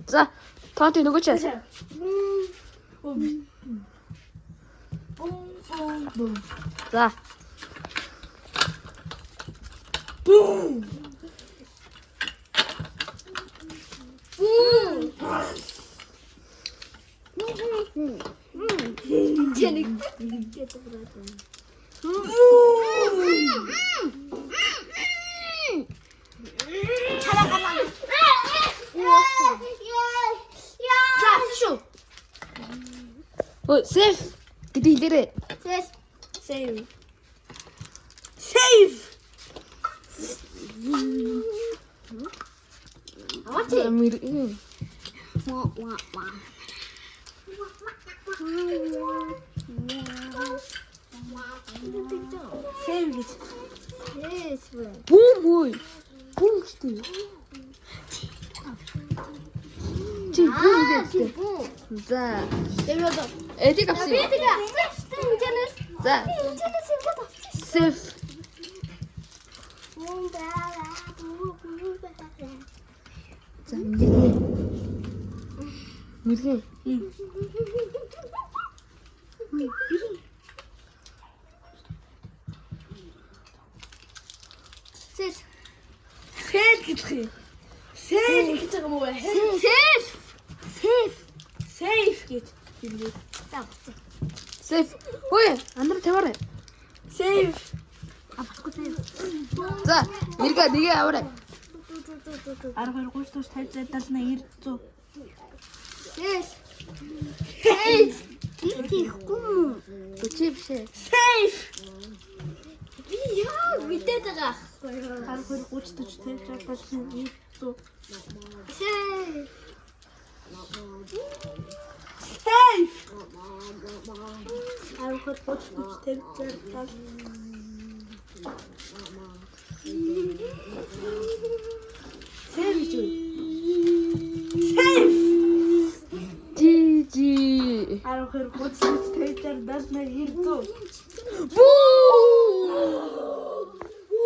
За, тоонти нөгөө ч. За. Safe. Гэдэг хэлээрээ. Save. Бум. Бум штий. Чи бум гэдэг. За. Эдик авсан. За. Safe. За, мэргэ. Сэл гэх юм. Сэл гэж байгаа юм уу? Safe гэж хэлээ. Safe. Хөөе, андар таваарай. Save. За, мэргэ нэгээ аваарай. 12 30 50 70 90 Өчиг бишээ. Safe. Би яа мэдээд байгаа ахгүй. 12 30 40 50 Safe. 12 30 Жи. 12 30 50 70 90 Буу!